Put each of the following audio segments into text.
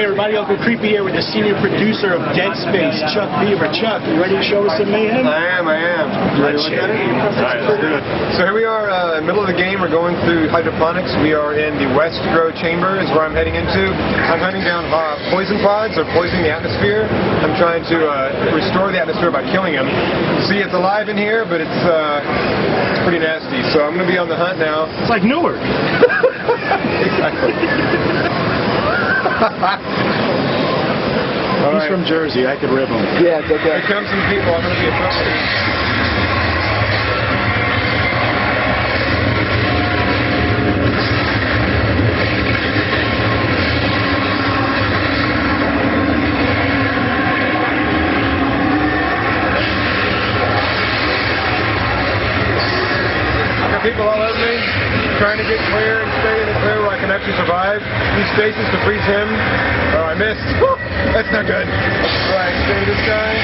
Hey everybody, Uncle Creepy here with the senior producer of Dead Space, Chuck Beaver. Chuck, you ready to show us some mayhem? I am. Let's look at it. Alright, let's do it. So here we are, middle of the game. We're going through hydroponics. We are in the West Row chamber is where I'm heading into. I'm hunting down poison pods or poisoning the atmosphere. I'm trying to restore the atmosphere by killing them. See, it's alive in here, but it's pretty nasty. So I'm going to be on the hunt now. It's like Newark. Exactly. He's from Jersey. I could rib him. Yeah, it's okay. Here come some people. I'm going to be a pro. People all over me, trying to get clear and stay in the clear where I can actually survive. These spaces to freeze him. Oh, I missed. Woo! That's not good. Right, stay this guy.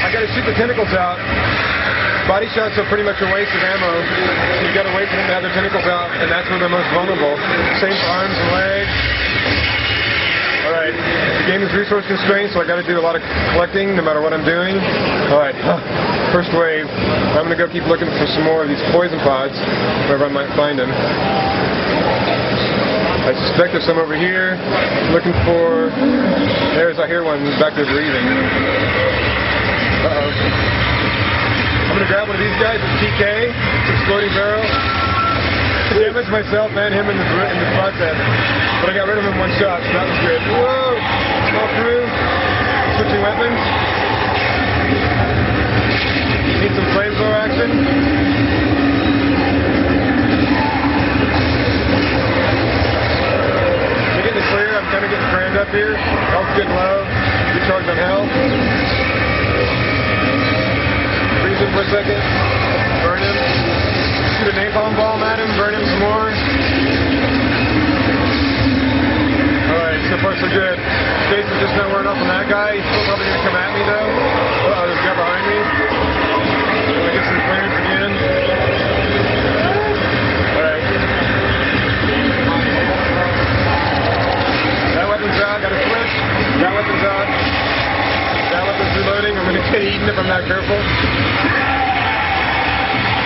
I gotta shoot the tentacles out. Body shots are pretty much a waste of ammo. So you gotta wait for them to have their tentacles out, and that's where they're most vulnerable. Same for arms and legs. Alright, the game is resource constrained, so I gotta do a lot of collecting no matter what I'm doing. Alright, first wave. I'm gonna go keep looking for some more of these poison pods, wherever I might find them. I suspect there's some over here. Looking for... I hear one back there breathing. Uh-oh. I'm gonna grab one of these guys, it's TK, it's exploding barrel. Damage myself and him in the process. But I got rid of him in one shot, so that was good. Whoa! All through. Switching weapons. Need some flamethrower action. We're getting it clear. I'm kind of getting crammed up here. Health's getting low. Recharge on health. Freeze him for a second. Burn him. Shoot a napalm bomb at him. Burn him some more. Alright, so far so good. Space is just not wearing off on that guy. He's still probably going to come at me though. Uh-oh, there's a guy behind me. I'm going to get some clearance again. Alright. That weapon's out. Got to switch. That weapon's out. That weapon's reloading. I'm going to get eaten if I'm not careful.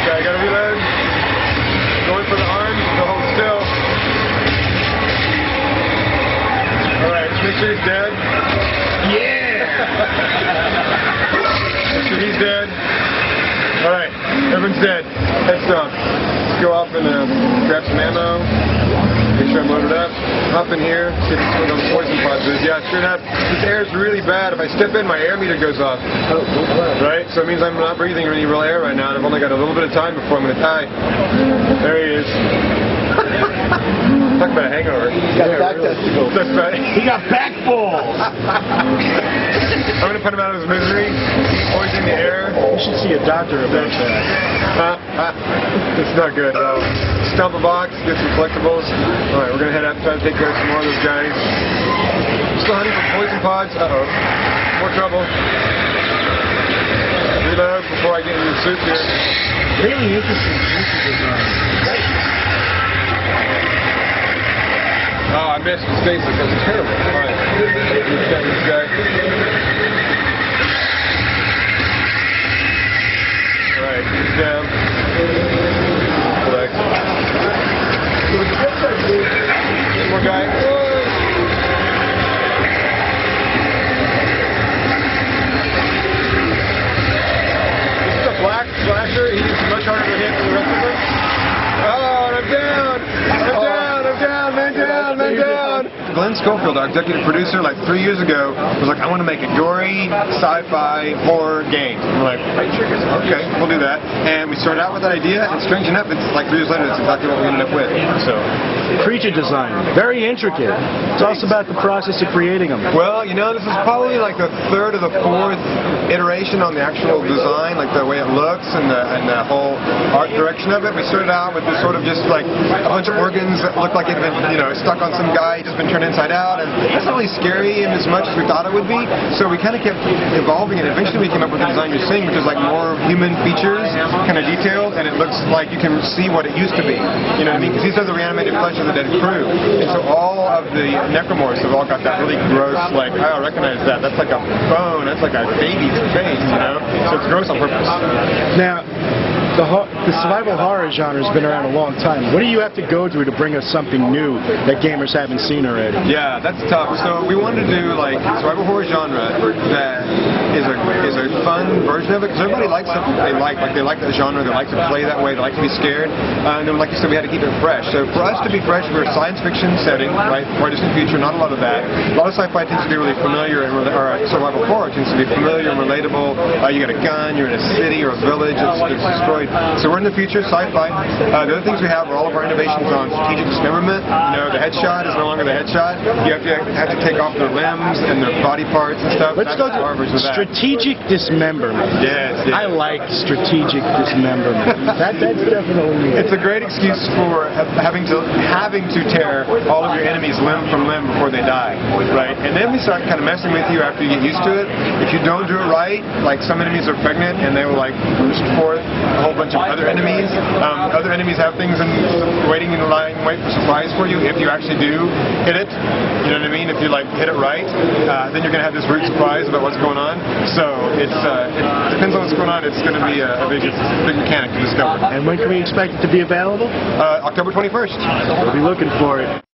Okay, I got to reload. Going for the arms. So hold still. Alright, make sure he's dead. Yeah! Make sure he's dead. Alright, everyone's dead. Head stop. Let's go off and grab some ammo. Make sure I'm loaded up. Hop in here. See if those poison pods is. Yeah, sure enough. This air is really bad. If I step in, my air meter goes off. Right? So it means I'm not breathing any real air right now. And I've only got a little bit of time before I'm going to die. There he is. Talk about a hangover. He got back testicles. That's right. He got back balls. I'm going to put him out of his misery. Poison the air. You should see a doctor about that. It's not good. Stump a box, get some collectibles. Alright, we're going to head out and try to take care of some more of those guys. Still hunting for poison pods. Uh-oh. More trouble. Reload before I get into the soup here. Really interesting design. Oh, I missed his face. That's terrible. Alright. This guy. Alright, he's down. Collect. One more guy. This is a black slasher. He's much harder to hit than the rest of them. Oh, I'm down! Man down! Glenn Schofield, our executive producer, like 3 years ago, was like, I want to make a gory, sci-fi, horror game. And we're like, okay, we'll do that. And we started out with that idea, and strange enough, it's like 3 years later, it's exactly what we ended up with. So, creature design, very intricate. Tell us about the process of creating them. Well, you know, this is probably like the 3rd or the 4th iteration on the actual design, like the way it looks and the whole art direction of it. We started out with this sort of just like a bunch of organs that looked like it had been, stuck on some guy, just been turned turned inside out, and that's not really scary as much as we thought it would be. So we kind of kept evolving, and eventually we came up with the design you're seeing, which is like more human features, kind of detailed, and it looks like you can see what it used to be. You know what I mean? Because these are the reanimated flesh of the dead crew. And so all of the necromorphs have all got that really gross, like, I recognize that. That's like a bone. That's like a baby's face, you know? So it's gross on purpose. Now, the survival horror genre has been around a long time. What do you have to go through to bring us something new that gamers haven't seen already? Yeah, that's tough. So we wanted to do like survival horror genre that is a fun version of it, because everybody likes something they like the genre, they like to play that way, they like to be scared, and then like you said, we had to keep it fresh. So for us to be fresh, we're a science fiction setting, right, far distant future, not a lot of that. A lot of sci-fi tends to be really familiar, or survival horror tends to be familiar and relatable. You got a gun, you're in a city or a village, it's destroyed. So we're in the future, sci-fi. The other things we have are all of our innovations on strategic dismemberment. You know, the headshot is no longer the headshot. You have to take off their limbs and their body parts and stuff. Let's go to strategic dismemberment. Yes. I like strategic dismemberment. That's definitely It's a great excuse for having to tear all of your enemies limb from limb before they die, right? And then we start kind of messing with you after you get used to it. If you don't do it right, like some enemies are pregnant and they will like boost forth a whole bunch of other enemies. Other enemies have things waiting in line, wait for supplies for you. If you actually do hit it, you know what I mean? If you like hit it right, then you're going to have this weird surprise about what's going on. So it depends on what's going on. It's going to be a big mechanic to discover. And when can we expect it to be available? October 21st. We'll be looking for it.